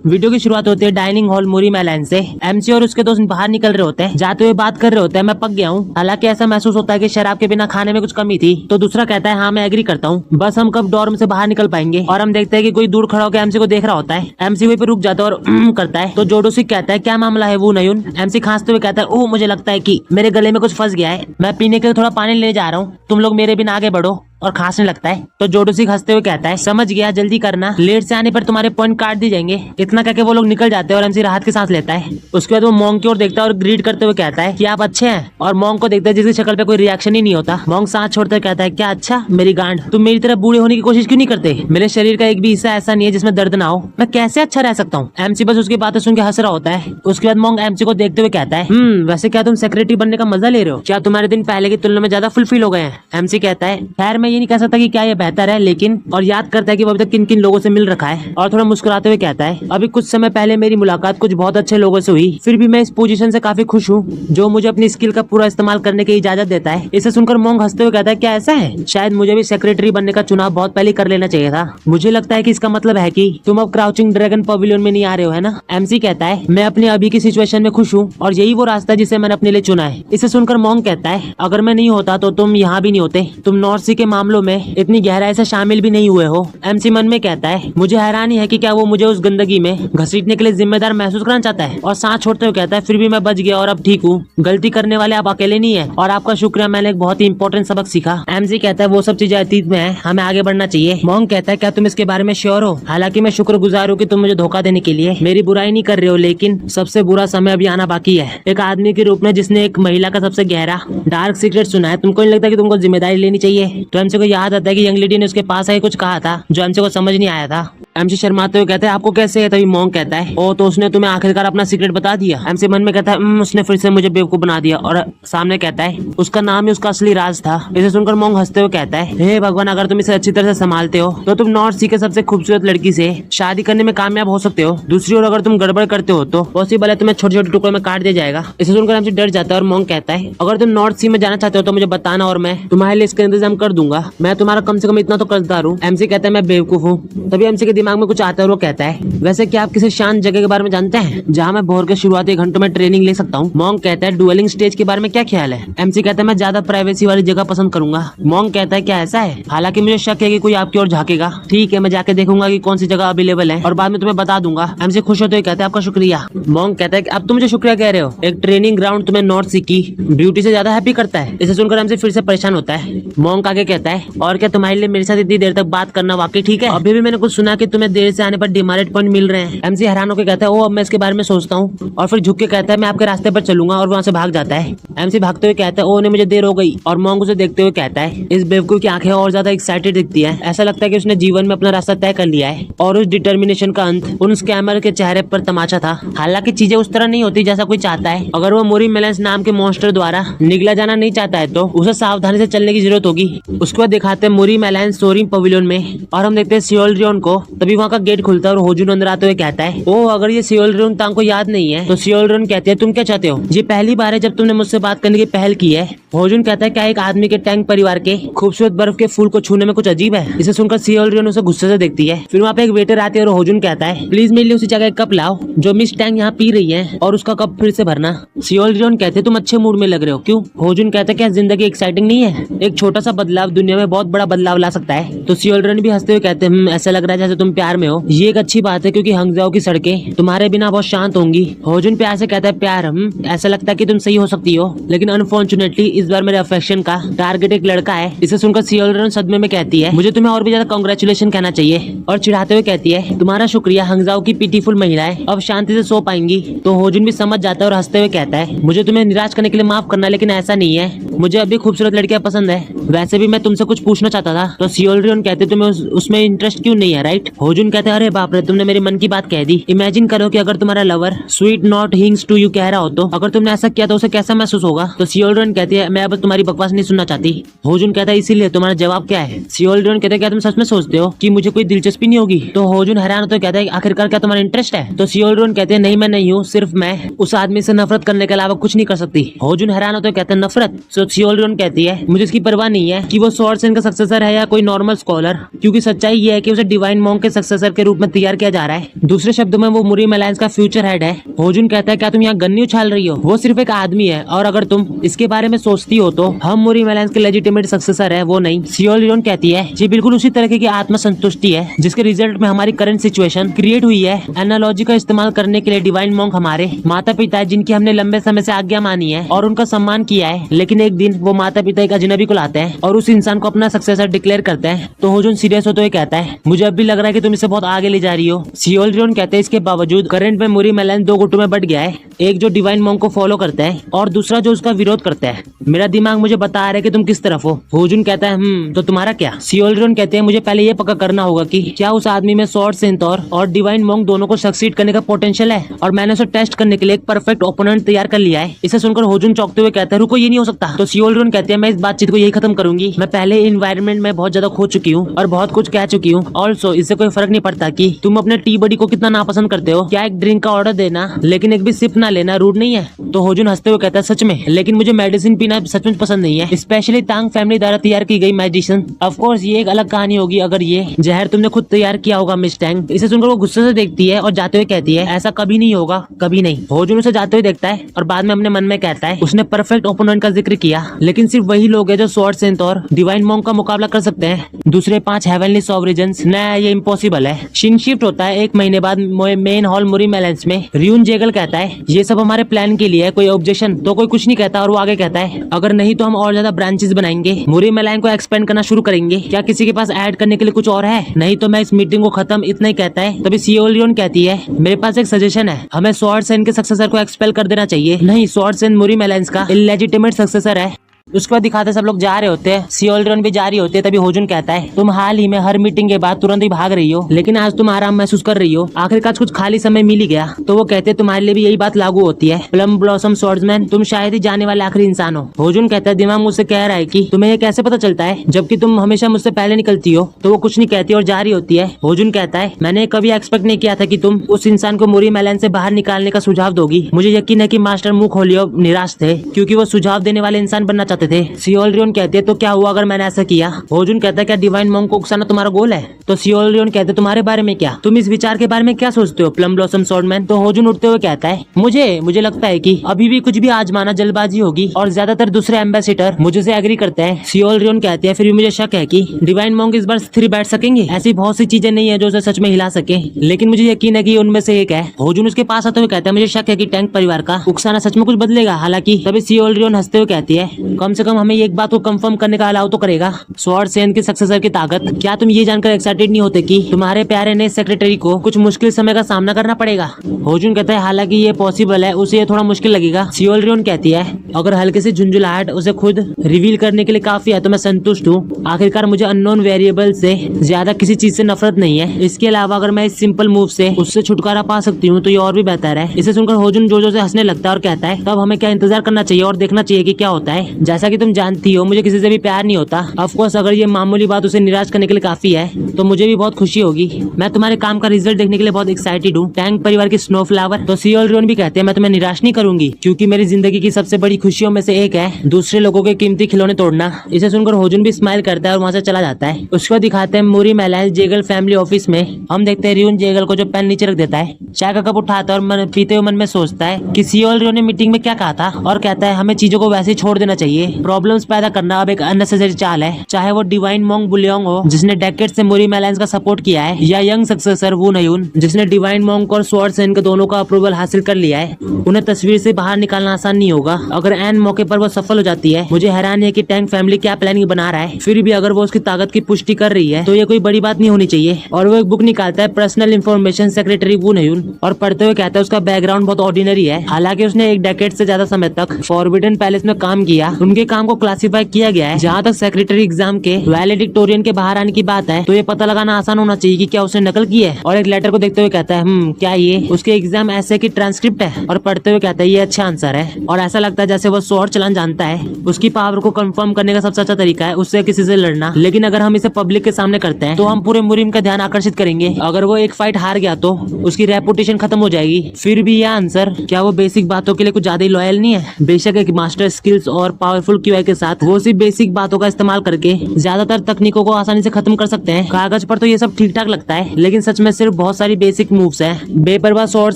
Video की शुरुआत होती है डाइनिंग हॉल मुरी मैलन से। एमसी और उसके दोस्त बाहर निकल रहे होते हैं, जाते हुए बात कर रहे होते हैं मैं पक गया हूँ। हालांकि ऐसा महसूस होता है कि शराब के बिना खाने में कुछ कमी थी। तो दूसरा कहता है हाँ मैं एग्री करता हूँ, बस हम कब डॉर्म से बाहर निकल पाएंगे। और हम देखते हैं कि कोई दूर खड़ा होकर एमसी को देख रहा होता है। एमसी वहीं पे रुक जाता है और करता है। तो जोडोसी कहता है क्या मामला है वो नयुन। एमसी खांसते हुए कहता है ओह मुझे लगता है कि मेरे गले में कुछ फंस गया है, मैं पीने के लिए थोड़ा पानी लेने जा रहा हूँ, तुम लोग मेरे बिना आगे बढ़ो। और खांसने लगता है। तो जोडोसी हंसते हुए कहता है समझ गया, जल्दी करना, लेट से आने पर तुम्हारे पॉइंट काट दी जाएंगे। इतना कहकर वो लोग निकल जाते हैं और एमसी राहत की सांस लेता है। उसके बाद वो मोंग की ओर देखता है और ग्रीट करते हुए कहता है कि आप अच्छे हैं। और मोंग को देखता है जिसकी शक्ल पे कोई रिएक्शन ही नहीं होता। मोंग सांस छोड़ते कहता है क्या अच्छा मेरी गांड, तुम मेरी तरह बूढ़े होने की कोशिश क्यों नहीं करते? मेरे शरीर का एक भी हिस्सा ऐसा नहीं है जिसमें दर्द ना हो, मैं कैसे अच्छा रह सकता हूँ? एमसी बस उसकी बातें सुन के हंस रहा होता है। उसके बाद मोंग एमसी को देखते हुए कहता है वैसे क्या तुम सेक्रेटरी बनने का मजा ले रहे हो? क्या तुम्हारे दिन पहले की तुलना में ज्यादा फुलफिल हो गए हैं? एमसी कहता है खैर मैं ये नहीं कह सकता कि क्या ये बेहतर है, लेकिन और याद करता है कि वो अभी तक किन किन लोगों से मिल रखा है। और थोड़ा मुस्कुराते हुए कहता है अभी कुछ समय पहले मेरी मुलाकात कुछ बहुत अच्छे लोगों से हुई, फिर भी मैं इस पोजीशन से काफी खुश हूँ जो मुझे अपनी स्किल का पूरा इस्तेमाल करने की इजाजत देता है। इसे सुनकर मोंग हंसते हुए कहता है क्या ऐसा है? शायद मुझे भी सेक्रेटरी बनने का चुनाव बहुत पहले कर लेना चाहिए था। मुझे लगता है कि इसका मतलब है कि तुम अब क्राउचिंग ड्रैगन पवेलियन में नहीं आ रहे हो, है ना? एमसी कहता है मैं अपने अभी की सिचुएशन में खुश हूँ और यही वो रास्ता है जिसे मैंने अपने लिए चुना है। इसे सुनकर मोंग कहता है अगर मैं नहीं होता तो तुम यहाँ भी नहीं होते, तुम नॉर्थ सी के मामलों में इतनी गहराई से शामिल भी नहीं हुए हो। एमसी मन में कहता है मुझे हैरानी है कि क्या वो मुझे उस गंदगी में घसीटने के लिए जिम्मेदार महसूस करना चाहता है। और सांस छोड़ते हुए कहता है फिर भी मैं बच गया और अब ठीक हूँ। गलती करने वाले आप अकेले नहीं है और आपका शुक्रिया, मैंने एक बहुत ही इंपॉर्टेंट सबक सीखा। एमसी कहता है वो सब चीजें अतीत में है, हमें आगे बढ़ना चाहिए। मोंग कहता है क्या तुम इसके बारे में श्योर हो? हालांकि मैं शुक्रगुजार हूँ कि तुम मुझे धोखा देने के लिए मेरी बुराई नहीं कर रहे हो, लेकिन सबसे बुरा समय अभी आना बाकी है। एक आदमी के रूप में जिसने एक महिला का सबसे गहरा डार्क सीक्रेट सुना है, तुमको नहीं लगता कि तुमको जिम्मेदारी लेनी चाहिए? तो एमसी को याद आता है कि यंग लेडी ने उसके पास आके कुछ कहा था जो एमसी को समझ नहीं आया था। एमसी शर्माते हुए कहते हैं आपको कैसे है? तभी मोंग कहता है ओ तो उसने तुम्हें आखिरकार अपना सीक्रेट बता दिया। एमसी मन में कहता है उसने फिर से मुझे बेवकूफ बना दिया। और सामने कहता है उसका नाम ही उसका असली राज था। इसे सुनकर मोंग हंसते हुए कहता है हे भगवान, अगर तुम इसे अच्छी तरह से संभालते हो तो तुम नॉर्थ सी के सबसे खूबसूरत लड़की से शादी करने में कामयाब हो सकते हो। दूसरी ओर अगर तुम गड़बड़ करते हो तो पॉसिबल है तुम्हें छोटे छोटे टुकड़ों में काट दिया जाएगा। इसे सुनकर एमसी डर जाता है और मोंग कहता है अगर तुम नॉर्थ सी में जाना चाहते हो तो मुझे बताना और मैं तुम्हारे लिए इसका इंतजाम कर दूंगा। मैं तुम्हारा कम से कम इतना तो कर्जदार हूँ। एमसी कहता है मैं बेवकूफ हूँ। तभी एमसी के दिमाग में कुछ आता है और वो कहता है वैसे क्या आप किसी शांत जगह के बारे में जानते हैं जहाँ मैं भोर के शुरुआती घंटों में ट्रेनिंग ले सकता हूँ? मोंग कहता है डुएलिंग स्टेज के बारे में क्या ख्याल है? एमसी कहता है मैं ज्यादा प्राइवेसी वाली जगह पसंद करूंगा। मोंग कहता है क्या ऐसा है? हालांकि मुझे शक है कि कोई आपकी ओर झांकेगा। ठीक है, मैं जाके देखूंगा कि कौन सी जगह अवेलेबल है और बाद में तुम्हें बता दूंगा। एमसी खुश होते हुए कहता है आपका शुक्रिया। मोंग कहता है अब तुम मुझे शुक्रिया कह रहे हो? एक ट्रेनिंग ग्राउंड तुम्हें नॉर्थ सी की ब्यूटी से ज्यादा हैप्पी करता है? इसे सुनकर एमसी फिर से परेशान होता है। मोंग आगे कहता है और क्या तुम्हारे लिए मेरे साथ इतनी देर तक बात करना वाकई ठीक है? अभी भी मैंने कुछ सुना कि तुम्हें देर से आने पर डिमेरिट पॉइंट मिल रहे हैं। एमसी हैरान होकर कहता है ओ अब मैं इसके बारे में सोचता हूँ। और फिर झुक के कहता है मैं आपके रास्ते पर चलूंगा और वहाँ से भाग जाता है। एमसी भागते हुए कहता है ओ ने मुझे देर हो गई। और मोंग उसे देखते हुए कहता है इस बेवकूफ की आंखें और ज्यादा एक्साइटेड दिखती है, ऐसा लगता है कि उसने जीवन में अपना रास्ता तय कर लिया है। और उस डिटर्मिनेशन का अंत उन स्कैमर के चेहरे पर तमाचा था। हालांकि चीजें उस तरह नहीं होती जैसा कोई चाहता है। अगर वो मुरी मेलेंस नाम के मॉन्स्टर द्वारा निगला जाना नहीं चाहता है तो उसे सावधानी से चलने की जरूरत होगी। उसके बाद दिखाते हैं मुरी मेलेंस सोरिंग पवेलियन में और हम देखते हैं सियोलरियन को। तभी वहाँ का गेट खुलता है और होजुन अंदर आते हुए कहता है ओ अगर ये सियोलरियन तांग को याद नहीं है तो सियोलरियन कहती है तुम क्या चाहते हो? ये पहली बार है जब तुमने मुझसे बात करने की पहल की है। होजुन कहता है क्या एक आदमी के टैंक परिवार के खूबसूरत बर्फ के फूल को छूने में कुछ अजीब है? इसे सुनकर सियोलरियन उसे गुस्से से देखती है। फिर वहाँ पे एक वेटर आती है और होजुन कहता है प्लीज मेरे लिए उसी जगह एक कप लाओ जो मिस टैंग यहाँ पी रही है और उसका कप फिर से भरना। सियोलरियन कहते तुम अच्छे मूड में लग रहे हो, क्यों? होजुन कहता है क्या जिंदगी एक्साइटिंग नहीं है? एक छोटा सा बदलाव दुनिया में बहुत बड़ा बदलाव ला सकता है। तो सियोलरियन भी हंसते हुए कहते हैं ऐसा लग रहा है जैसे तुम प्यार में हो। ये एक अच्छी बात है क्योंकि हंगजाओ की सड़कें तुम्हारे बिना बहुत शांत होंगी। होजुन प्यार से कहता है प्यार ऐसा लगता है कि तुम सही हो सकती हो, लेकिन अनफॉर्चुनेटली इस बार मेरे अफेक्शन का टारगेट एक लड़का है। इसे सुनकर सियोलरियन सदमे में कहती है मुझे तुम्हें और भी ज्यादा कांग्रेचुलेशन कहना चाहिए। और चिढ़ाते हुए कहती है तुम्हारा शुक्रिया, हंगजाओ की पीटीफुल महिलाएं अब शांति से सो पाएंगी। तो होजुन भी समझ जाता है और हंसते हुए कहता है मुझे तुम्हें निराश करने के लिए माफ करना, लेकिन ऐसा नहीं है, मुझे अभी खूबसूरत लड़कियां पसंद है। वैसे भी मैं तुमसे कुछ पूछना चाहता था। तो सियोलरियन कहते तुम्हें उसमें इंटरेस्ट क्यों नहीं है, राइट? होजुन कहते अरे बाप रे, तुमने मेरे मन की बात कह दी। इमेजिन करो कि अगर तुम्हारा lover sweet nothings to you कह रहा हो तो अगर तुमने ऐसा किया तो उसे कैसा महसूस होगा? तो सियोलरियन कहती है मैं अब तुम्हारी बकवास नहीं सुनना चाहती। होजुन कहता है इसीलिए तुम्हारा जवाब क्या है? सियोलरियन कहते हैं क्या तुम सच में सोचते हो कि मुझे कोई दिलचस्पी नहीं होगी? तो होजुन हैरान होता है, कहता है आखिरकार क्या तुम्हारा इंटरेस्ट है? तो सियोलरियन कहते हैं नहीं मैं नहीं हूँ, सिर्फ मैं उस आदमी से नफरत करने के अलावा कुछ नहीं कर सकती। होजुन हैरान होता है, कहते हैं नफरत? तो सियोलियन कहती है मुझे इसकी परवाह नहीं है कि वो स्वॉर्ड सेन का सक्सेसर है या कोई नॉर्मल स्कॉलर, क्योंकि सच्चाई ये है कि उसे डिवाइन मॉन्क के सक्सेसर के रूप में तैयार किया जा रहा है। दूसरे शब्दों में वो मुरीम अलायंस का फ्यूचर हेड है। होजुन कहता है क्या तुम यहाँ गन्नी उछाल रही हो? वो सिर्फ एक आदमी है और अगर तुम इसके बारे में सोचती हो तो हम मुरीम अलायंस के लेजिटिमेट सक्सेसर है, वो नहीं। सियोलियन कहती है ये बिल्कुल उसी तरह की आत्मसंतुष्टि है जिसके रिजल्ट में हमारी करंट सिचुएशन क्रिएट हुई है। एनालॉजी का इस्तेमाल करने के लिए डिवाइन मॉन्क हमारे माता पिता है जिनकी हमने लंबे समय से आज्ञा मानी है और उनका सम्मान किया है, लेकिन एक दिन वो माता पिता एक अजनबी को लाते हैं और उस इंसान को अपना सक्सेसर डिक्लेयर करते हैं। तो होजुन सीरियस होते हुए कहता है मुझे अब भी लग रहा है कि तुम इसे बहुत आगे ले जा रही हो। सियोलियन कहते हैं इसके बावजूद करंट में मुरीम अलायंस दो गुटों में बट गया है, एक जो डिवाइन मॉन्क को फॉलो करता है और दूसरा जो उसका विरोध करता है। मेरा दिमाग मुझे बता रहा है कि तुम किस तरफ हो। होजुन कहता है तो तुम्हारा क्या? सियोलियन कहते हैं मुझे पहले ये पक्का करना होगा कि क्या उस आदमी में स्वॉर्ड सेंटोर और डिवाइन मॉन्क दोनों को सक्सीड करने का पोटेंशियल है, और मैंने उसे टेस्ट करने के लिए एक परफेक्ट ओपोनेंट तैयार कर लिया है। इसे सुनकर होजुन चौंकते हुए कहता है रुको, ये नहीं हो सकता। तो सियोलियन कहते हैं मैं इस बातचीत को यही खत्म करूंगी। मैं पहले इन्वायरमेंट में बहुत ज्यादा खो चुकी हूँ और बहुत कुछ कह चुकी हूँ। ऑल्सो इससे कोई फर्क नहीं पड़ता कि तुम अपने टी बडी को कितना नापसंद करते हो। क्या एक ड्रिंक का ऑर्डर देना लेकिन एक भी सिप ना लेना रूड नहीं है? तो होजुन हंसते हुए कहता है सच में, लेकिन मुझे मेडिसिन पीना सच में पसंद नहीं है, स्पेशली तांग फैमिली द्वारा तैयार की गई मेडिसिन। ऑफ कोर्स ये एक अलग कहानी होगी अगर ये जहर तुमने खुद तैयार किया होगा मिस टैंग। इसे सुनकर वो गुस्से से देखती है और जाते हुए कहती है ऐसा कभी नहीं होगा, कभी नहीं। होजुन उसे जाते हुए देखता है और बाद में अपने मन में कहता है उसने परफेक्ट ओपोनेंट का जिक्र किया, लेकिन सिर्फ वही लोग हैं जो स्वॉर्ड सेंट और डिवाइन मॉन्क का मुकाबला कर सकते हैं। दूसरे 5 हेवनली सॉवरेजन्स नया ये इम्पॉसिबल है। शिन शिफ्ट होता है 1 महीने बाद मेन हॉल मुरीम अलायंस में। रियून जेगल कहता है ये सब हमारे प्लान के लिए है, कोई ऑब्जेक्शन? तो कोई कुछ नहीं कहता और वो आगे कहता है अगर नहीं तो हम और ज्यादा ब्रांचेस बनाएंगे, मुरीम अलायंस को एक्सपेंड करना शुरू करेंगे। क्या किसी के पास ऐड करने के लिए कुछ और है? नहीं तो मैं इस मीटिंग को खत्म, इतना ही कहता है। तभी सियोलियन कहती है मेरे पास एक सजेशन है, हमें स्वॉर्ड सेन के सक्सेसर को एक्सपेल कर देना चाहिए। नहीं, स्वॉर्ड सेन मुरीम अलायंस का इलेजिटिमेट सक्सेसर है। उसके बाद दिखाते सब लोग जा रहे होते हैं, सियोलियन भी जा रही होती है। तभी होजुन कहता है तुम हाल ही में हर मीटिंग के बाद तुरंत ही भाग रही हो, लेकिन आज तुम आराम महसूस कर रही हो, आखिरकार कुछ खाली समय मिल ही गया। तो वो कहते हैं तुम्हारे लिए भी यही बात लागू होती है प्लम ब्लॉसम स्वॉर्ड्समैन, तुम शायद ही जाने वाले आखिरी इंसान हो। होजुन कहता है दिमाग मुझसे कह रहा है कि तुम्हें ये कैसे पता चलता है जबकि तुम हमेशा मुझसे पहले निकलती हो। तो वो कुछ नहीं कहती और जा रही होती है। होजुन कहता है मैंने कभी एक्सपेक्ट नहीं किया था कि तुम उस इंसान को मुरीम अलायंस से बाहर निकालने का सुझाव दोगी। मुझे यकीन है कि मास्टर मुखोलियो निराश थे क्योंकि वो सुझाव देने वाले इंसान बनना चाहते थे। सियोलियन कहते हैं तो क्या हुआ अगर मैंने ऐसा किया? होजुन कहता है क्या डिवाइन मॉन्क को उकसाना तुम्हारा गोल है? तो सियोलियन कहते हैं तुम्हारे बारे में क्या, तुम इस विचार के बारे में क्या सोचते हो प्लम ब्लॉसम स्वॉर्डमैन? तो होजुन उठते हुए कहता है मुझे लगता है कि अभी भी कुछ भी आजमाना जल्दबाजी होगी और ज्यादातर दूसरे एम्बेसिडर मुझे से एग्री करते हैं। सियोलियन कहते हैं फिर भी मुझे शक है कि डिवाइन मॉन्क इस बार स्थिर बैठ सकेंगे। ऐसी बहुत सी चीजें नहीं है जो उसे सच में हिला सके, लेकिन मुझे यकीन है कि उनमें से एक है। होजुन उसके पास आते हुए कहता है मुझे शक है कि टैंक परिवार का उकसाना सच में कुछ बदलेगा। हालांकि तभी सियोलियन हंसते हुए कहती है कम से कम हमें एक बात को कंफर्म करने का अलाउ तो करेगा, स्वॉर्ड सेन के सक्सेसर की ताकत। क्या तुम ये जानकर एक्साइटेड नहीं होते कि तुम्हारे प्यारे नए सेक्रेटरी को कुछ मुश्किल समय का सामना करना पड़ेगा? होजुन कहता है हालांकि ये पॉसिबल है, उसे ये थोड़ा मुश्किल लगेगा। सियोलियन कहती है अगर हल्के से झुंझुलाहट उसे खुद रिवील करने के लिए काफी है तो मैं संतुष्ट हूँ। आखिरकार मुझे अननोन वेरिएबल से ज्यादा किसी चीज से नफरत नहीं है। इसके अलावा अगर मैं इस सिंपल मूव से उससे छुटकारा पा सकती हूँ तो ये और भी बेहतर है। इसे सुनकर होजुन जोजो से हंसने लगता है और कहता है तब हमें क्या इंतजार करना चाहिए और देखना चाहिए कि क्या होता है। जैसा कि तुम जानती हो मुझे किसी से भी प्यार नहीं होता। ऑफ कोर्स अगर ये मामूली बात उसे निराश करने के लिए काफी है तो मुझे भी बहुत खुशी होगी। मैं तुम्हारे काम का रिजल्ट देखने के लिए बहुत एक्साइटेड हूँ, टैंक परिवार की स्नो फ्लावर। तो सियोलियन भी कहते हैं मैं तुम्हें निराश नहीं करूंगी क्योंकि मेरी जिंदगी की सबसे बड़ी खुशियों में से एक है दूसरे लोगों के कीमती खिलौने तोड़ना। इसे सुनकर होजुन भी स्माइल करता है और वहाँ से चला जाता है। उसके बाद दिखाते हैं मुरीम अलायंस जेगल फैमिली ऑफिस में। हम देखते हैं रियून जेगल को जो पेन नीचे रख देता है, चाय का कप उठाता है और पीते हुए मन में सोचता है कि सियोलियन ने मीटिंग में क्या कहा था और कहता है हमें चीजों को वैसे ही छोड़ देना चाहिए। प्रॉब्लम्स पैदा करना अब एक अननेसेसरी चाल है, चाहे वो डिवाइन मॉन्क बुलियोंग हो जिसने डेकेड से मुरीम अलायंस का सपोर्ट किया है या यंग सक्सेसर वू नयून जिसने डिवाइन मॉन्क और स्वॉर्ड सेन के दोनों का अप्रूवल हासिल कर लिया है। उन्हें तस्वीर से बाहर निकालना आसान नहीं होगा अगर एन मौके पर वो सफल हो जाती है। मुझे हैरान है कि टैंक फैमिली क्या प्लानिंग बना रहा है, फिर भी अगर वो उसकी ताकत की पुष्टि कर रही है तो ये कोई बड़ी बात नहीं होनी चाहिए। और वो एक बुक निकालता है पर्सनल इन्फॉर्मेशन सेक्रेटरी वू नयून और पढ़ते हुए कहता है उसका बैकग्राउंड बहुत ऑर्डिनरी है। हालांकि उसने एक डेकेड से ज्यादा समय तक फॉरबिडन पैलेस में काम किया। उनके काम को क्लासिफाई किया गया है। जहाँ तक सेक्रेटरी एग्जाम के वैलेडिक्टोरियन के बाहर आने की बात है तो ये पता लगाना आसान होना चाहिए कि क्या उसने नकल की है। और एक लेटर को देखते हुए कहता है क्या ये उसके एग्जाम ऐसे की ट्रांसक्रिप्ट है? और पढ़ते हुए कहता है ये अच्छा आंसर है। और ऐसा लगता है जैसे वो स्वॉर्ड चलान जानता है। उसकी पावर को कंफर्म करने का सबसे अच्छा तरीका है उससे किसी से लड़ना, लेकिन अगर हम इसे पब्लिक के सामने करते हैं तो हम पूरे मुरीम का ध्यान आकर्षित करेंगे। अगर वो एक फाइट हार गया तो उसकी रेपुटेशन खत्म हो जाएगी। फिर भी यह आंसर क्या वो बेसिक बातों के लिए कुछ ज्यादा ही लॉयल नहीं है? बेशक एक मास्टर स्किल्स और पावरफुल पावरफुल क्यूआई के साथ वो सिर्फ बेसिक बातों का इस्तेमाल करके ज्यादातर तकनीकों को आसानी से खत्म कर सकते हैं। कागज पर तो ये सब ठीक ठाक लगता है, लेकिन सच में सिर्फ बहुत सारी बेसिक मूव्स हैं। बेपरवाह स्वॉर्ड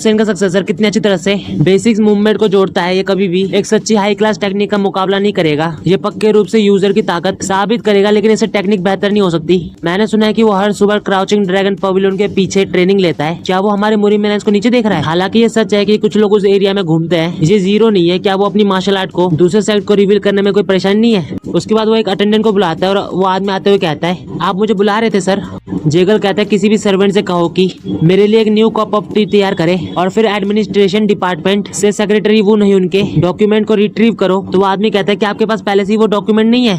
सेन का सक्सेसर कितनी अच्छी तरह से बेसिक मूवमेंट को जोड़ता है, ये कभी भी एक सच्ची हाई क्लास टेक्निक का मुकाबला नहीं करेगा। ये पक्के रूप से यूजर की ताकत साबित करेगा, लेकिन इससे टेक्निक बेहतर नहीं हो सकती। मैंने सुना है कि वो हर सुबह क्राउचिंग ड्रैगन पवेलियन के पीछे ट्रेनिंग लेता है। क्या वो हमारे मुरी मेलेंस को नीचे देख रहा है? हालांकि ये सच है कि कुछ लोग उस एरिया में घूमते हैं, ये जीरो नहीं है। क्या वो अपनी मार्शल आर्ट को दूसरे साइड को रिवील करने में कोई परेशानी नहीं है? उसके बाद वो एक अटेंडेंट को बुलाता है और वो आदमी आते हुए कहता है, आप मुझे बुला रहे थे सर? जेगल कहता है, किसी भी सर्वेंट से कहो कि मेरे लिए एक न्यू कप ऑफ टी तैयार करे और फिर एडमिनिस्ट्रेशन डिपार्टमेंट से सेक्रेटरी वो नहीं उनके डॉक्यूमेंट को रिट्रीव करो। तो वो आदमी कहता है कि आपके पास पहले से ही वो डॉक्यूमेंट नहीं है?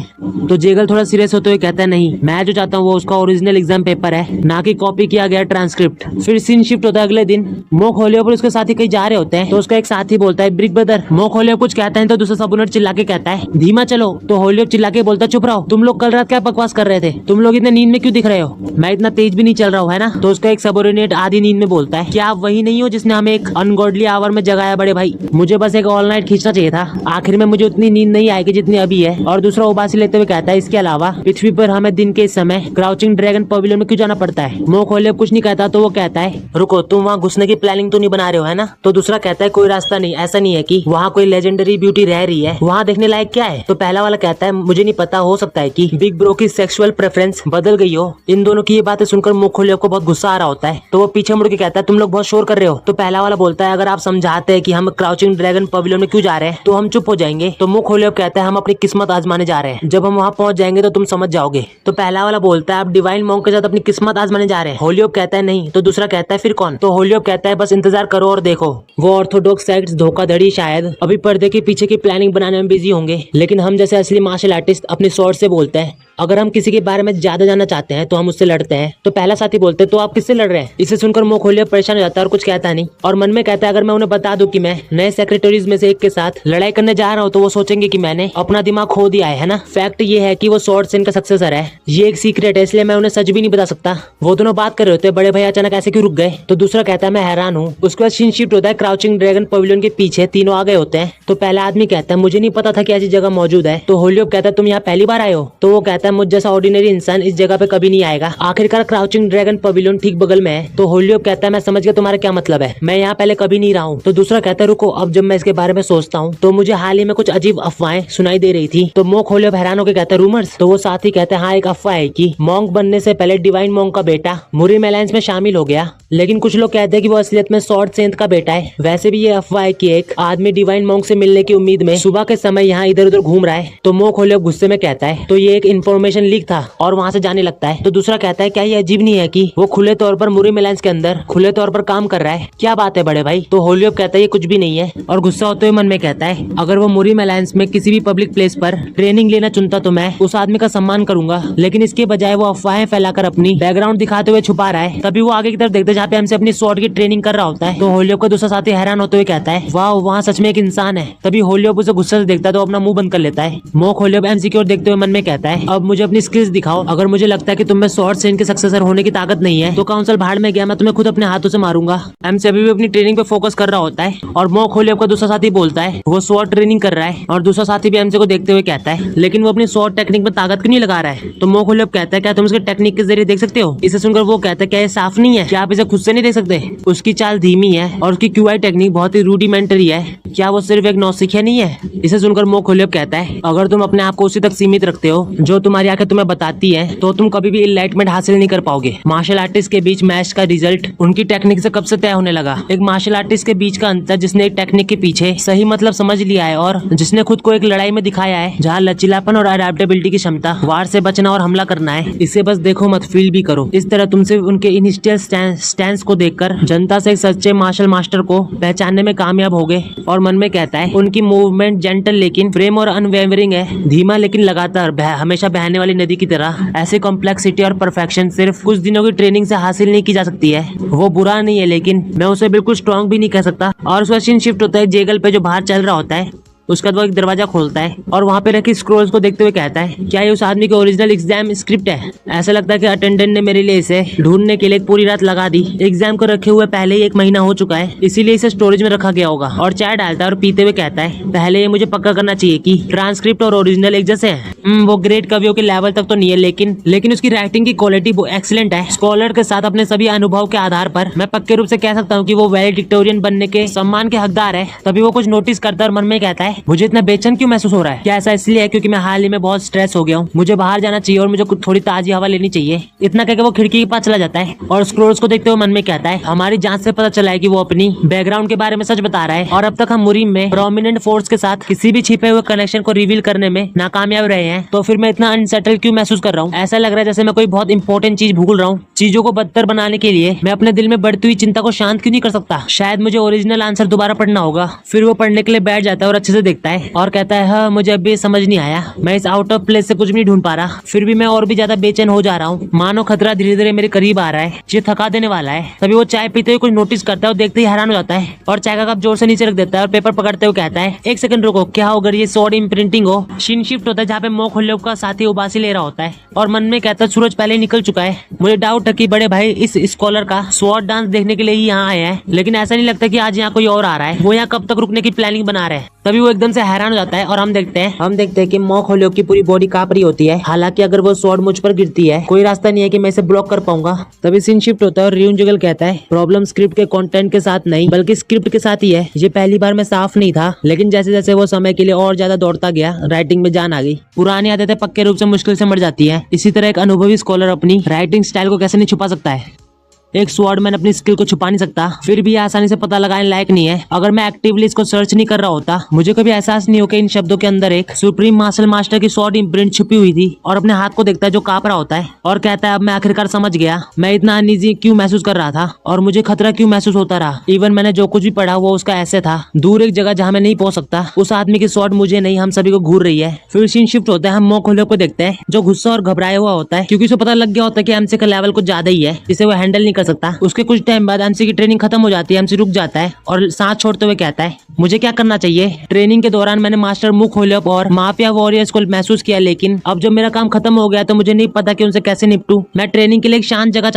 तो जेगल थोड़ा सीरियस होते हुए कहता है, नहीं, मैं जो चाहता हूँ वो उसका ओरिजिनल एग्जाम पेपर है, ना कि कॉपी किया गया ट्रांसक्रिप्ट। फिर सीन शिफ्ट होता है अगले दिन। मोक होलियोप और उसके साथी कहीं जा रहे होते हैं, तो उसका एक साथी बोलता है, ब्रिक ब्रदर। मोक होलियोप कुछ कहता है तो दूसरा सबूनट चिल्ला के कहता है, धीमा चलो। तो होलियोप चिल्ला के बोलता है, चुप रहो, तुम लोग कल रात क्या बकवास कर रहे थे? तुम लोग इतने नींद में क्यों दिख रहे हो? मैं इतना तेज भी नहीं चल रहा हूँ, है ना? तो उसका एक सबोर्डिनेट आधी नींद में बोलता है, क्या आप वही नहीं हो जिसने हमें एक अनगॉडली आवर में जगाया? बड़े भाई, मुझे बस एक ऑल नाइट खींचना चाहिए था, आखिर में मुझे उतनी नींद नहीं आएगी जितनी अभी है। और दूसरा उबासी लेते हुए कहता है, इसके अलावा पृथ्वी पर हमें दिन के समय क्राउचिंग ड्रैगन पवेलियन में क्यों जाना पड़ता है? मोक होलियोप कुछ नहीं कहता, तो वो कहता है, रुको, तुम वहाँ घुसने की प्लानिंग तो नहीं बना रहे हो, है ना? तो दूसरा कहता है, कोई रास्ता नहीं, ऐसा नहीं है कि वहाँ कोई लेजेंडरी ब्यूटी रह रही है, वहाँ देखने लायक क्या है? तो पहला वाला कहता है, मुझे नहीं पता, हो सकता है कि बिग ब्रो की सेक्सुअल प्रेफरेंस बदल गई हो। इन दोनों की ये बातें सुनकर मोक होलियोप को बहुत गुस्सा आ रहा होता है, तो वो पीछे मुड़ के कहता है, तुम लोग बहुत शोर कर रहे हो। तो पहला वाला बोलता है, अगर आप समझाते हैं कि हम क्राउचिंग ड्रैगन पवेलियन में क्यों जा रहे हैं तो हम चुप हो जाएंगे। तो मोक होलियोप कहता है, हम अपनी किस्मत आजमाने जा रहे हैं, जब हम वहाँ पहुंच जाएंगे तो तुम समझ जाओगे। तो पहला वाला बोलता है, आप डिवाइन मॉन्क के साथ अपनी किस्मत आजमाने जा रहे हैं? होलियोप कहता है, नहीं। तो दूसरा कहता है, फिर कौन? तो होलियोप कहता है, बस इंतजार करो और देखो, वो ऑर्थोडॉक्स सेक्ट्स धोखाधड़ी शायद अभी पर्दे के पीछे की प्लानिंग बनाने में बिजी होंगे, लेकिन हम जैसे असली मार्शल आर्टिस्ट अपने स्वॉर्ड से बोलते हैं। अगर हम किसी के बारे में ज्यादा जानना चाहते हैं तो हम उससे लड़ते हैं। तो पहला साथी बोलते हैं, तो आप किससे लड़ रहे हैं? इसे सुनकर मोक होलियोप परेशान हो जाता है और कुछ कहता नहीं, और मन में कहता है, अगर मैं उन्हें बता दूं कि मैं नए सेक्रेटरीज में से एक के साथ लड़ाई करने जा रहा हूं तो वो सोचेंगे कि मैंने अपना दिमाग खो दिया है ना? फैक्ट ये है कि वो स्वॉर्ड सेन का सक्सेसर है, ये एक सीक्रेट है, इसलिए मैं उन्हें सच भी नहीं बता सकता। वो दोनों बात कर रहे होते, बड़े भाई अचानक ऐसे क्यों रुक गए? तो दूसरा कहता है, मैं हैरान हूँ। उसके बाद सीन शिफ्ट होता है, क्राउचिंग ड्रैगन पवेलियन के पीछे तीनों आ गए होते हैं। तो पहला आदमी कहता है, मुझे नहीं पता था कि ऐसी जगह मौजूद है। तो होलियोप कहता है, तुम यहाँ पहली बार आए हो? तो वो कहता है, मुझ जैसा ऑर्डिनरी इंसान इस जगह पे कभी नहीं आएगा, आखिरकार क्राउचिंग ड्रैगन पवेलियन ठीक बगल में है। तो होलियोप कहता है, मैं समझ गया तुम्हारा क्या मतलब है, मैं यहाँ पहले कभी नहीं रहा हूँ। तो दूसरा कहता है, रुको, अब जब मैं इसके बारे में सोचता हूँ तो मुझे हाल ही में कुछ अजीब अफवाहें सुनाई दे रही थी। तो मोक होलियोप हैरान होकर कहता है, रूमर्स? तो वो साथी कहते हैं, हाँ, एक अफवाह है कि मॉन्क बनने से पहले डिवाइन मॉन्क का बेटा मुरी मेलेंस में शामिल हो गया, लेकिन कुछ लोग कहते हैं कि वो असलियत में स्वॉर्ड सेंट का बेटा है। वैसे भी ये अफवाह है कि एक आदमी डिवाइन मॉन्क से मिलने की उम्मीद में सुबह के समय यहाँ इधर उधर घूम रहा है। तो मोक होलियोप गुस्से में कहता है, तो ये एक इन्फॉर्मेशन लीक था, और वहाँ से जाने लगता है। तो दूसरा कहता है, क्या ये अजीब नहीं है कि वो खुले तौर पर मुरी मेलेंस के अंदर खुले तौर पर काम कर रहा है? क्या बात है बड़े भाई? तो होलियोप कहता है, ये कुछ भी नहीं है, और गुस्सा होते हुए मन में कहता है, अगर वो मुरी मेलेंस में किसी भी पब्लिक प्लेस पर ट्रेनिंग लेना चुनता तो मैं उस आदमी का सम्मान करूंगा, लेकिन इसके बजाय वो अफवाहें फैलाकर अपनी बैकग्राउंड दिखाते हुए छुपा रहा है। तभी वो आगे की तरफ देखते हैं जहाँ पे हमसे अपनी स्वॉर्ड की ट्रेनिंग कर रहा होता है। तो होलियोप का दूसरा साथी हैरान होते हुए कहता है, वाह, वहाँ सच में एक इंसान है। तभी होलियोप उसे गुस्से से देखता है तो अपना मुंह बंद कर लेता है। मोक होलियोप एमसी की ओर देखते हुए मन में कहता है, अब मुझे अपनी स्किल्स दिखाओ, अगर मुझे लगता है कि तुम में स्वॉर्ड सेन के सक्सेसर होने की ताकत नहीं है तो काउंसिल भाड़ में गया, मैं तुम्हें खुद अपने हाथों से मारूंगा। एमसी अभी भी अपनी ट्रेनिंग पे फोकस कर रहा होता है, और मोक होलियोप का दूसरा साथी बोलता है, वो स्वॉर्ड ट्रेनिंग कर रहा है, और दूसरा साथी भी एमसी को देखते हुए कहता है, लेकिन वो अपनी स्वॉर्ड टेक्निक में ताकत क्यों नहीं लगा रहा है? तो मोक होलियोप कहता है, क्या तुम इसके टेक्निक के जरिए देख सकते हो? इसे सुनकर वो कहता है, क्या ये साफ नहीं है? क्या आप इसे खुद से नहीं देख सकते? उसकी चाल धीमी है और उसकी क्यूआई टेक्निक बहुत ही रूडिमेंटरी है, क्या वो सिर्फ एक नौसिखिया नहीं है? इसे सुनकर मोक होलियोप कहता है, अगर तुम अपने आप को उसी तक सीमित रखते हो जो तुम्हारी आंखें तुम्हें बताती है तो तुम कभी भी इनलाइटमेंट हासिल नहीं कर पाओगे। मार्शल आर्टिस्ट के बीच मैच का रिजल्ट उनकी टेक्निक से कब से तय होने लगा। एक मार्शल आर्टिस्ट के बीच का अंतर जिसने एक टेक्निक के पीछे सही मतलब समझ लिया है और जिसने खुद को एक लड़ाई में दिखाया है जहाँ लचीलापन और अडेप्टेबिलिटी की क्षमता, वार से बचना और हमला करना है, इसे बस देखो मत, फील भी करो। इस तरह तुमसे उनके इनिशियल स्टैंस को देखकर जनता से एक सच्चे मार्शल मास्टर को पहचानने में कामयाब हो गए। और मन में कहता है, उनकी मूवमेंट जेंटल लेकिन फ्रेम और अनवेवरिंग है, धीमा लेकिन लगातार हमेशा बहने वाली नदी की तरह। ऐसी कॉम्प्लेक्सिटी और परफेक्शन सिर्फ कुछ दिनों की ट्रेनिंग से हासिल नहीं की जा सकती है। वो बुरा नहीं है, लेकिन मैं उसे बिल्कुल स्ट्रॉन्ग भी नहीं कह सकता। और उसका सीन शिफ्ट होता है जेगल पे जो बाहर चल रहा होता है। उसके बाद वो एक दरवाजा खोलता है और वहाँ पे रखी स्क्रोल्स को देखते हुए कहता है, क्या ये उस आदमी की ओरिजिनल एग्जाम स्क्रिप्ट है? ऐसा लगता है कि अटेंडेंट ने मेरे लिए इसे ढूंढने के लिए एक पूरी रात लगा दी। एग्जाम को रखे हुए पहले ही 1 महीना हो चुका है, इसीलिए इसे स्टोरेज में रखा गया होगा। और चाय डालता है और पीते हुए कहता है, पहले ये मुझे पक्का करना चाहिए कि ट्रांसक्रिप्ट और ओरिजिनल एक जैसे हैं। वो ग्रेट कवियों के लेवल तक तो नहीं है, लेकिन उसकी राइटिंग की क्वालिटी एक्सीलेंट है। स्कॉलर के साथ अपने सभी अनुभव के आधार पर मैं पक्के रूप से कह सकता हूँ कि वो वैलेडिक्टोरियन बनने के सम्मान के हकदार है। तभी वो कुछ नोटिस करता है और मन में कहता है, मुझे इतना बेचैन क्यों महसूस हो रहा है? क्या ऐसा इसलिए है क्योंकि मैं हाल ही में बहुत स्ट्रेस हो गया हूँ? मुझे बाहर जाना चाहिए और मुझे कुछ थोड़ी ताजी हवा लेनी चाहिए। इतना कहकर वो खिड़की के पास चला जाता है और स्क्रोल्स को देखते हुए मन में कहता है, हमारी जांच से पता चला है कि वो अपनी बैकग्राउंड के बारे में सच बता रहा है और अब तक हम मुरीम में प्रोमिनेंट फोर्स के साथ किसी भी छिपे हुए कनेक्शन को रिवील करने में नाकामयाब रहे हैं। तो फिर मैं इतना अनसेटल क्यों महसूस कर रहा हूँ? ऐसा लग रहा है जैसे मैं कोई बहुत इंपॉर्टेंट चीज भूल रहा हूँ। चीजों को बदतर बनाने के लिए मैं अपने दिल में बढ़ती हुई चिंता को शांत क्यों नहीं कर सकता? शायद मुझे ओरिजिनल आंसर दोबारा पढ़ना होगा। फिर वो पढ़ने के लिए बैठ जाता है और अच्छे से देखता है और कहता है, हाँ मुझे अभी समझ नहीं आया, मैं इस आउट ऑफ प्लेस से कुछ भी नहीं ढूंढ पा रहा। फिर भी मैं और भी ज्यादा बेचैन हो जा रहा हूँ, मानो खतरा धीरे धीरे मेरे करीब आ रहा है, ये थका देने वाला है। तभी वो चाय पीते हुए कुछ नोटिस करता है और देखते ही हैरान हो जाता है और चाय का कप जोर से नीचे रख देता है और पेपर पकड़ते हुए कहता है, 1 सेकंड रुको, क्या हो अगर ये स्वॉर्ड इम्प्रिंटिंग हो? सीन शिफ्ट होता है जहाँ पे मोखोल्योव का साथी उबासी ले रहा होता है और मन में कहता है, सूरज पहले ही निकल चुका है। मुझे डाउट है कि बड़े भाई इस स्कॉलर का स्वॉर्ड डांस देखने के लिए ही यहाँ आए हैं, लेकिन ऐसा नहीं लगता कि आज यहाँ कोई और आ रहा है। वो यहाँ कब तक रुकने की प्लानिंग बना रहे हैं। तभी वो एकदम से हैरान हो जाता है और हम देखते हैं कि मोखोल्योव की पूरी बॉडी कांप रही होती है। हालांकि अगर वो स्वॉर्ड मुझ पर गिरती है, कोई रास्ता नहीं है कि मैं इसे ब्लॉक कर पाऊंगा। तभी सीन शिफ्ट होता है और रियून जुगल कहता है, प्रॉब्लम स्क्रिप्ट के कंटेंट के साथ नहीं बल्कि स्क्रिप्ट के साथ ही है। ये पहली बार में साफ नहीं था, लेकिन जैसे जैसे वो समय के लिए और ज्यादा दौड़ता गया, राइटिंग में जान आ गई। पुरानी आदतें पक्के रूप से मुश्किल से मर जाती है। इसी तरह एक अनुभवी स्कॉलर अपनी राइटिंग स्टाइल को कैसे नहीं छुपा सकता है? एक स्वॉर्डमैन अपनी स्किल को छुपा नहीं सकता, फिर भी आसानी से पता लगाने लायक नहीं है। अगर मैं एक्टिवली इसको सर्च नहीं कर रहा होता, मुझे कभी एहसास नहीं हो कि इन शब्दों के अंदर एक सुप्रीम मार्शल मास्टर की स्वॉर्ड इम्प्रिंट छुपी हुई थी। और अपने हाथ को देखता है जो कांप रहा होता है और कहता है, अब मैं आखिरकार समझ गया मैं इतना अनईजी क्यों महसूस कर रहा था और मुझे खतरा क्यों महसूस होता रहा। इवन मैंने जो कुछ भी पढ़ा वो उसका ऐसे था, दूर एक जगह जहाँ मैं नहीं पहुंच सकता। उस आदमी की स्वॉर्ड मुझे नहीं, हम सभी को घूर रही है। फिर सीन शिफ्ट होता है, हम मोखोल्योव को देखते हैं जो गुस्सा और घबराया हुआ होता है क्योंकि उसे पता लग गया होता है कि एमसी का लेवल कुछ ज्यादा ही है जिसे वो हैंडल नहीं कर सकता। उसके कुछ टाइम बाद एमसी की ट्रेनिंग खत्म हो जाती है। एमसी रुक जाता है और सांस छोड़ते हुए कहता है, मुझे क्या करना चाहिए? ट्रेनिंग के दौरान मैंने मास्टर मोखोल्योव और माफिया वॉरियर्स को महसूस किया, लेकिन अब जब मेरा काम खत्म हो गया तो मुझे नहीं पता कि उनसे कैसे निपटूं। मैं ट्रेनिंग के लिए एक शांत जगह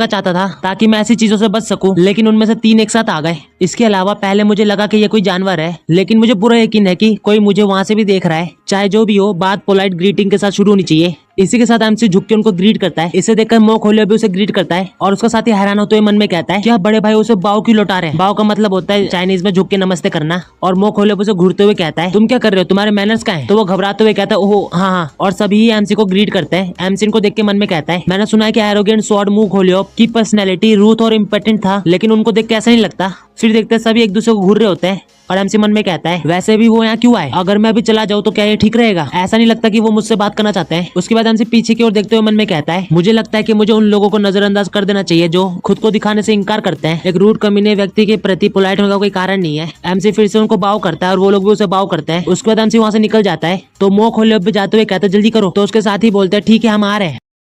चाहता था ताकि मैं ऐसी चीजों से बच सकूं, लेकिन उनमें से 3 एक साथ आ गए। इसके अलावा पहले मुझे लगा कि ये कोई जानवर है, लेकिन मुझे पूरा यकीन है कि कोई मुझे वहां से भी देख रहा है। चाहे जो भी हो, बात पोलाइट ग्रीटिंग के साथ शुरू होनी चाहिए। इसी के साथ एमसी झुक के उनको ग्रीट करता है। इसे देखकर मोखोल्योव भी उसे ग्रीट करता है और उसका साथी हैरान होते हुए मन में कहता है, क्या बड़े भाई उसे बाव क्यों लौटा रहे हैं? बाव का मतलब होता है चाइनीज में झुक के नमस्ते करना। और मोखोल्योव उसे घूरते हुए कहता है, तुम क्या कर रहे हो? तुम्हारे मैनर्स क्या हैं? तो वो घबराते हुए कहता है, ओह हाँ। और सभी एमसी को ग्रीट करते हैं। एमसी इनको देख के मन में कहता है, मैंने सुना है कि एरोगेंट स्वॉर्ड मोखोल्योव की पर्सनैलिटी रूथ और इम्पोर्टेंट था, लेकिन उनको देख के ऐसा नहीं लगता। फिर देखते सभी एक दूसरे को घूर रहे होते हैं और एमसी मन में कहता है, वैसे भी वो यहाँ क्यों आए? अगर मैं अभी चला जाऊँ तो क्या ये ठीक रहेगा? ऐसा नहीं लगता कि वो मुझसे बात करना चाहते हैं। उसके बाद एमसी पीछे की ओर देखते हुए मन में कहता है, मुझे लगता है कि मुझे उन लोगों को नजरअंदाज कर देना चाहिए जो खुद को दिखाने से इनकार करते हैं। एक रूड कमीने व्यक्ति के प्रति पोलाइट होने का कोई कारण नहीं है। एमसी फिर से उनको बाव करता है और वो लोग भी उसे बाव करते हैं। उसके बाद एमसी वहाँ से निकल जाता है तो मोखोल्योव भी जाते हुए कहता है, जल्दी करो। तो उसके साथ ही बोलते हैं, ठीक है हम आ रहे हैं।